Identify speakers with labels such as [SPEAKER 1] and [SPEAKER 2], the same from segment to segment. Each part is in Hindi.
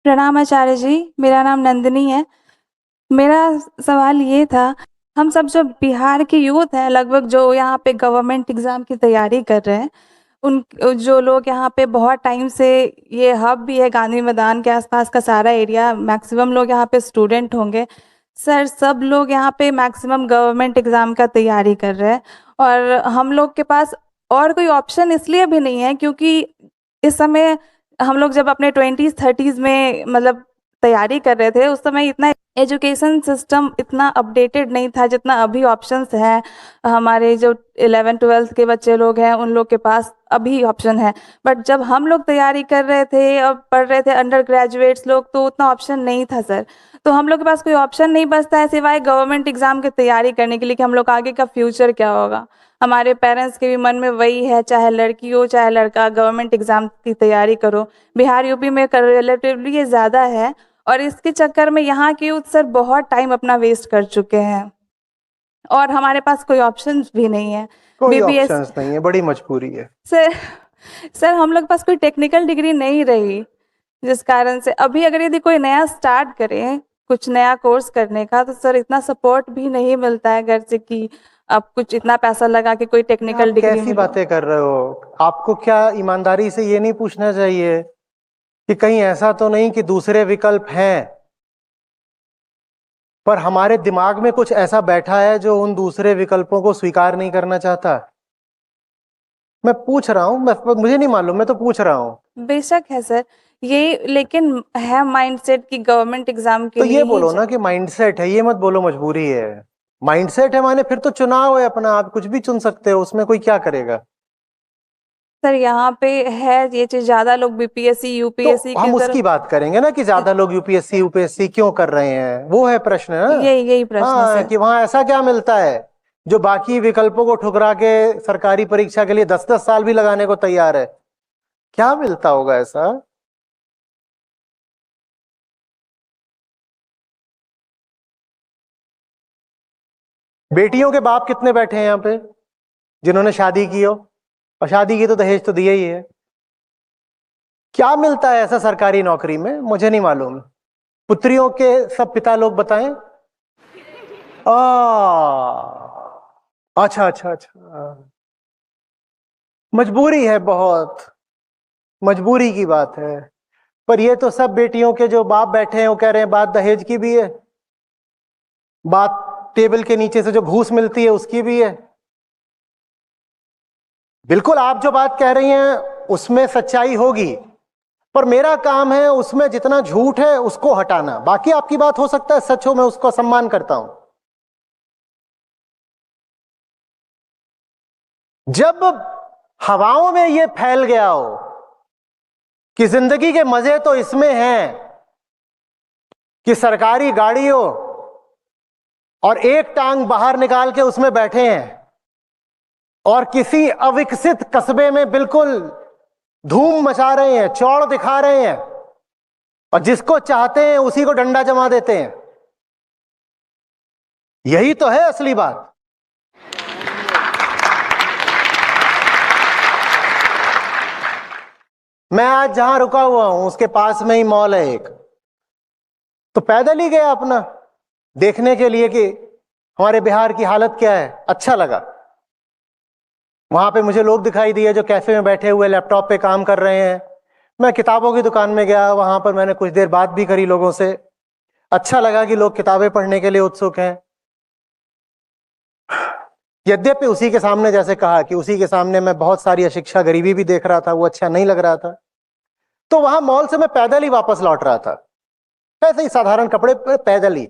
[SPEAKER 1] प्रणाम आचार्य जी। मेरा नाम नंदिनी है। मेरा सवाल ये था, हम सब जो बिहार के यूथ हैं, लगभग जो यहाँ पे गवर्नमेंट एग्जाम की तैयारी कर रहे हैं, उन जो लोग यहाँ पे बहुत टाइम से, ये हब भी है गांधी मैदान के आसपास का सारा एरिया, मैक्सिमम लोग यहाँ पे स्टूडेंट होंगे। सर, सब लोग यहाँ पे मैक्सिमम गवर्नमेंट एग्जाम का तैयारी कर रहे हैं, और हम लोग के पास और कोई ऑप्शन इसलिए भी नहीं है क्योंकि इस समय हम लोग जब अपने 20s 30s में मतलब तैयारी कर रहे थे, उस समय इतना एजुकेशन सिस्टम इतना अपडेटेड नहीं था जितना अभी ऑप्शंस हैं। हमारे जो 11th 12th के बच्चे लोग हैं, उन लोग के पास अभी ऑप्शन है। बट जब हम लोग तैयारी कर रहे थे और पढ़ रहे थे, अंडर ग्रेजुएट्स लोग, तो उतना ऑप्शन नहीं था सर। तो हम लोग के पास कोई ऑप्शन नहीं बचता है सिवाय गवर्नमेंट एग्जाम की तैयारी करने के लिए कि हम लोग का आगे का फ्यूचर क्या होगा। हमारे पेरेंट्स के भी मन में वही है, चाहे लड़की हो चाहे लड़का, गवर्नमेंट एग्जाम की तैयारी करो। बिहार यूपी में रिलेटिवली ये ज़्यादा है, और इसके चक्कर में यहाँ के यूथ सर बहुत टाइम अपना वेस्ट कर चुके हैं, और हमारे पास कोई ऑप्शंस भी नहीं है।
[SPEAKER 2] कोई
[SPEAKER 1] बीपीएस
[SPEAKER 2] ऑप्शंस नहीं है, बड़ी मजबूरी है।
[SPEAKER 1] सर, सर हम लोग के पास कोई टेक्निकल डिग्री नहीं रही, जिस कारण से अभी अगर यदि कोई नया स्टार्ट करे, कुछ नया कोर्स करने का, तो सर इतना सपोर्ट भी नहीं मिलता है घर से कि आप कुछ इतना पैसा लगा के कोई
[SPEAKER 2] ये
[SPEAKER 1] टेक्निकल
[SPEAKER 2] आप
[SPEAKER 1] डिग्री
[SPEAKER 2] कैसी
[SPEAKER 1] मिलो।
[SPEAKER 2] बातें कर रहे हो? आपको क्या ईमानदारी से ये नहीं पूछना चाहिए कि कहीं ऐसा तो नहीं कि दूसरे विकल्प हैं, पर हमारे दिमाग में कुछ ऐसा बैठा है जो उन दूसरे विकल्पों को स्वीकार नहीं करना चाहता? मैं पूछ रहा हूं, मुझे नहीं मालूम, मैं तो पूछ रहा हूं।
[SPEAKER 1] बेशक है सर ये, लेकिन है माइंडसेट कि गवर्नमेंट एग्जाम के
[SPEAKER 2] तो ये
[SPEAKER 1] लिए ही
[SPEAKER 2] बोलो ना कि माइंडसेट है, ये मत बोलो मजबूरी है। माइंडसेट है माने फिर तो चुनाव है अपना, आप कुछ भी चुन सकते हो, उसमें कोई क्या करेगा।
[SPEAKER 1] सर यहाँ पे है ये चीज, ज्यादा लोग बीपीएससी
[SPEAKER 2] तो
[SPEAKER 1] यूपीएससी की
[SPEAKER 2] हम उसकी
[SPEAKER 1] तरफ।
[SPEAKER 2] बात करेंगे ना कि ज्यादा लोग यूपीएससी यूपीएससी क्यों कर रहे हैं, वो है प्रश्न ना।
[SPEAKER 1] यही प्रश्न है
[SPEAKER 2] हाँ,
[SPEAKER 1] सर।
[SPEAKER 2] कि वहां ऐसा क्या मिलता है जो बाकी विकल्पों को ठुकरा के सरकारी परीक्षा के लिए 10-10 साल भी लगाने को तैयार है? क्या मिलता होगा ऐसा? बेटियों के बाप कितने बैठे हैं यहाँ पे जिन्होंने शादी की हो, और शादी की तो दहेज तो दिया ही है। क्या मिलता है ऐसा सरकारी नौकरी में, मुझे नहीं मालूम। पुत्रियों के सब पिता लोग बताएं। अच्छा अच्छा अच्छा, मजबूरी है बहुत, मजबूरी की बात है। पर ये तो सब बेटियों के जो बाप बैठे हैं वो कह रहे हैं बात दहेज की भी है, बात टेबल के नीचे से जो घूस मिलती है उसकी भी है। बिल्कुल, आप जो बात कह रही हैं उसमें सच्चाई होगी, पर मेरा काम है उसमें जितना झूठ है उसको हटाना। बाकी आपकी बात हो सकता है सच हो, मैं उसको सम्मान करता हूं। जब हवाओं में ये फैल गया हो कि जिंदगी के मजे तो इसमें हैं कि सरकारी गाड़ी हो और एक टांग बाहर निकाल के उसमें बैठे हैं, और किसी अविकसित कस्बे में बिल्कुल धूम मचा रहे हैं, चौड़ दिखा रहे हैं, और जिसको चाहते हैं उसी को डंडा जमा देते हैं, यही तो है असली बात। मैं आज जहां रुका हुआ हूं उसके पास में ही मॉल है एक, तो पैदल ही गया अपना देखने के लिए कि हमारे बिहार की हालत क्या है। अच्छा लगा। वहां पे मुझे लोग दिखाई दिए जो कैफे में बैठे हुए लैपटॉप पे काम कर रहे हैं। मैं किताबों की दुकान में गया, वहां पर मैंने कुछ देर बात भी करी लोगों से। अच्छा लगा कि लोग किताबें पढ़ने के लिए उत्सुक हैं। यद्यपि उसी के सामने, जैसे कहा कि उसी के सामने मैं बहुत सारी अशिक्षा गरीबी भी देख रहा था, वो अच्छा नहीं लग रहा था। तो वहां मॉल से मैं पैदल ही वापस लौट रहा था, ऐसे ही साधारण कपड़े पे पैदल ही।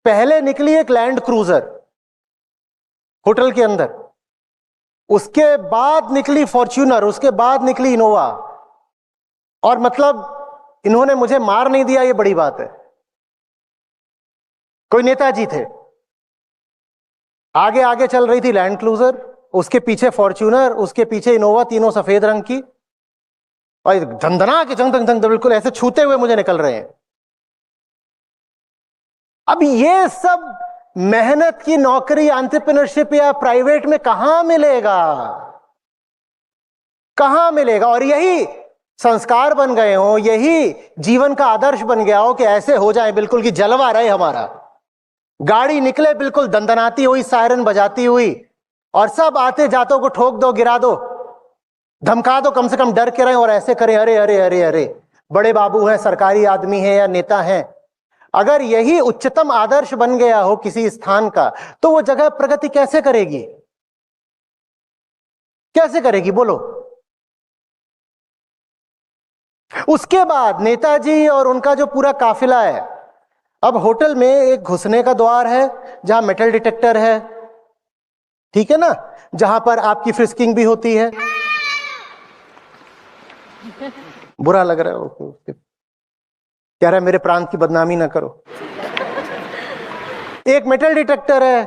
[SPEAKER 2] पहले निकली एक लैंड क्रूजर होटल के अंदर, उसके बाद निकली फॉर्च्यूनर, उसके बाद निकली इनोवा। और मतलब इन्होंने मुझे मार नहीं दिया, ये बड़ी बात है। कोई नेताजी थे। आगे आगे चल रही थी लैंड क्रूजर, उसके पीछे फॉर्च्यूनर, उसके पीछे इनोवा, तीनों सफेद रंग की, और धंधना के जंग जंग जंग बिल्कुल ऐसे छूते हुए मुझे निकल रहे हैं। अब ये सब मेहनत की नौकरी, एंटरप्रेन्योरशिप या प्राइवेट में कहां मिलेगा, कहां मिलेगा? और यही संस्कार बन गए हो, यही जीवन का आदर्श बन गया हो कि ऐसे हो जाए बिल्कुल कि जलवा रहे हमारा, गाड़ी निकले बिल्कुल दंदनाती हुई, सायरन बजाती हुई, और सब आते जातों को ठोक दो, गिरा दो, धमका दो, कम से कम डर के रहे और ऐसे करें, अरे अरे अरे अरे बड़े बाबू हैं, सरकारी आदमी हैं या नेता हैं। अगर यही उच्चतम आदर्श बन गया हो किसी स्थान का, तो वो जगह प्रगति कैसे करेगी? कैसे करेगी बोलो? उसके बाद नेताजी और उनका जो पूरा काफिला है, अब होटल में एक घुसने का द्वार है जहां मेटल डिटेक्टर है, ठीक है ना, जहां पर आपकी फ्रिस्किंग भी होती है। बुरा लग रहा है, कह रहा है मेरे प्रांत की बदनामी ना करो। एक मेटल डिटेक्टर है,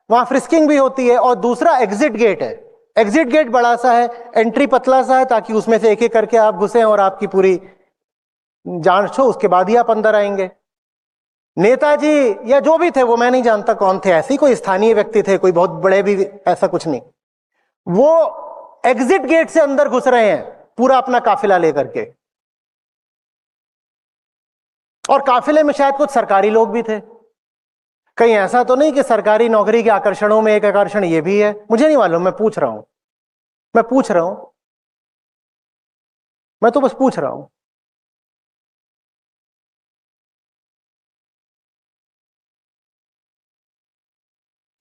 [SPEAKER 2] वहां फ्रिस्किंग भी होती है, और दूसरा एग्जिट गेट है। एग्जिट गेट बड़ा सा है, एंट्री पतला सा है, ताकि उसमें से एक एक करके आप घुसे और आपकी पूरी जांच हो, उसके बाद ही आप अंदर आएंगे। नेताजी या जो भी थे, वो मैं नहीं जानता कौन थे, ऐसे ही कोई स्थानीय व्यक्ति थे, कोई बहुत बड़े भी, ऐसा कुछ नहीं, वो एग्जिट गेट से अंदर घुस रहे हैं पूरा अपना काफिला लेकर के। और काफिले में शायद कुछ सरकारी लोग भी थे। कहीं ऐसा तो नहीं कि सरकारी नौकरी के आकर्षणों में एक आकर्षण ये भी है? मुझे नहीं मालूम, मैं पूछ रहा हूं, मैं तो बस पूछ रहा हूं।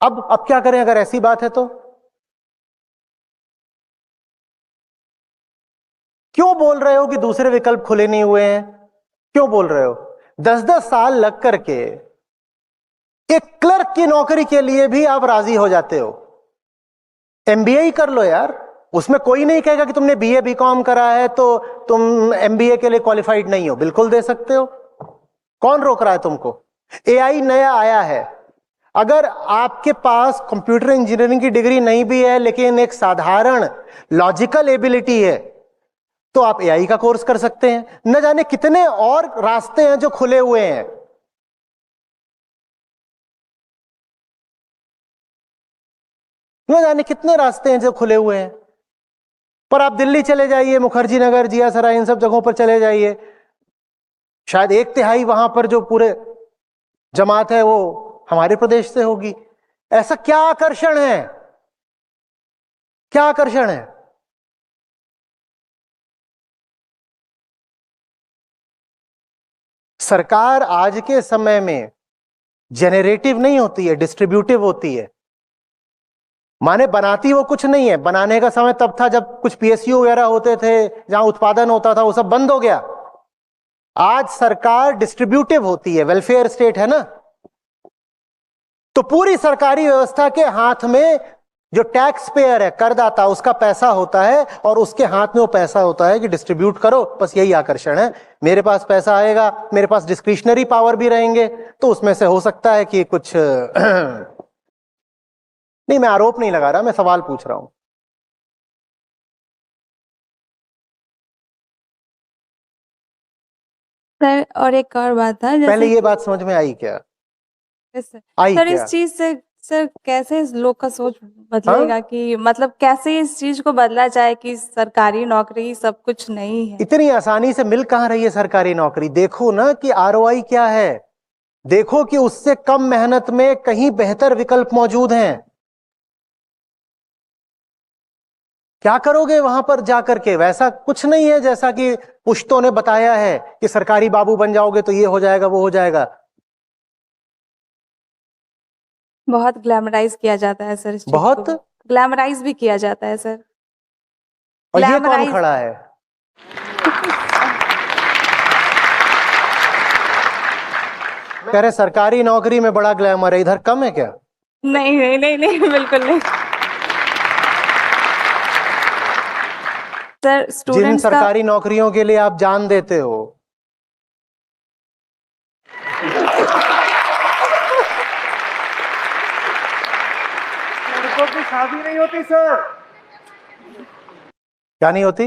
[SPEAKER 2] अब क्या करें अगर ऐसी बात है तो? क्यों बोल रहे हो कि दूसरे विकल्प खुले नहीं हुए हैं? क्यों बोल रहे हो? 10-10 साल लग करके एक क्लर्क की नौकरी के लिए भी आप राजी हो जाते हो। एमबीए ही कर लो यार, उसमें कोई नहीं कहेगा कि तुमने बीए बीकॉम करा है तो तुम एमबीए के लिए क्वालिफाइड नहीं हो, बिल्कुल दे सकते हो। कौन रोक रहा है तुमको? एआई नया आया है, अगर आपके पास कंप्यूटर इंजीनियरिंग की डिग्री नहीं भी है लेकिन एक साधारण लॉजिकल एबिलिटी है, तो आप एआई का कोर्स कर सकते हैं। न जाने कितने और रास्ते हैं जो खुले हुए हैं। न जाने कितने रास्ते हैं जो खुले हुए हैं। पर आप दिल्ली चले जाइए, मुखर्जी नगर, जिया सराय, इन सब जगहों पर चले जाइए, शायद 1/3 वहां पर जो पूरे जमात है वो हमारे प्रदेश से होगी। ऐसा क्या आकर्षण है? क्या आकर्षण है? सरकार आज के समय में जेनरेटिव नहीं होती है, डिस्ट्रीब्यूटिव होती है। माने बनाती वो कुछ नहीं है। बनाने का समय तब था जब कुछ पीएसयू वगैरह होते थे, जहां उत्पादन होता था, वो सब बंद हो गया। आज सरकार डिस्ट्रीब्यूटिव होती है, वेलफेयर स्टेट है ना। तो पूरी सरकारी व्यवस्था के हाथ में जो टैक्स पेयर है, करदाता, उसका पैसा होता है, और उसके हाथ में वो पैसा होता है कि डिस्ट्रीब्यूट करो। बस यही आकर्षण है। मेरे पास पैसा आएगा, मेरे पास डिस्क्रिशनरी पावर भी रहेंगे, तो उसमें से हो सकता है कि कुछ नहीं, मैं आरोप नहीं लगा रहा, मैं सवाल पूछ रहा हूं।
[SPEAKER 1] सर और एक और बात था,
[SPEAKER 2] पहले
[SPEAKER 1] जैसे
[SPEAKER 2] ये बात समझ में आई क्या? आई
[SPEAKER 1] सर
[SPEAKER 2] क्या?
[SPEAKER 1] इस चीज से सर कैसे इस लोग का सोच बदलेगा, कि मतलब कैसे इस चीज को बदला जाए कि सरकारी नौकरी सब कुछ नहीं है?
[SPEAKER 2] इतनी आसानी से मिल कहां रही है सरकारी नौकरी? देखो ना कि आरओआई क्या है, देखो कि उससे कम मेहनत में कहीं बेहतर विकल्प मौजूद हैं। क्या करोगे वहां पर जाकर के? वैसा कुछ नहीं है जैसा कि पुश्तों ने बताया है कि सरकारी बाबू बन जाओगे तो ये हो जाएगा, वो हो जाएगा।
[SPEAKER 1] बहुत ग्लैमराइज किया जाता है सर, इस चीज
[SPEAKER 2] बहुत।
[SPEAKER 1] को ग्लैमराइज भी किया जाता है सर।
[SPEAKER 2] और ये कौन
[SPEAKER 1] ग्लैमराइज
[SPEAKER 2] खड़ा है? कह रहे सरकारी नौकरी में बड़ा ग्लैमर है, इधर कम है क्या?
[SPEAKER 1] नहीं नहीं नहीं नहीं, बिल्कुल नहीं सर।
[SPEAKER 2] जिन
[SPEAKER 1] स्टूडेंट्स का
[SPEAKER 2] सरकारी नौकरियों के लिए आप जान देते हो,
[SPEAKER 3] लड़कों की शादी नहीं होती सर,
[SPEAKER 2] क्या नहीं होती?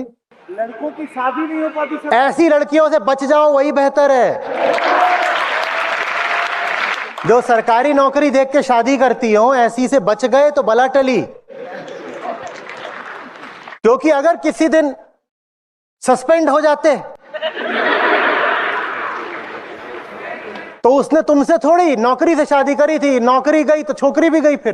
[SPEAKER 3] लड़कों की शादी नहीं हो पाती सर।
[SPEAKER 2] ऐसी लड़कियों से बच जाओ, वही बेहतर है। जो सरकारी नौकरी देख के शादी करती हो, ऐसी से बच गए तो बला टली। क्योंकि अगर किसी दिन सस्पेंड हो जाते। तो उसने तुमसे थोड़ी नौकरी से शादी करी थी, नौकरी गई तो छोकरी भी गई फिर।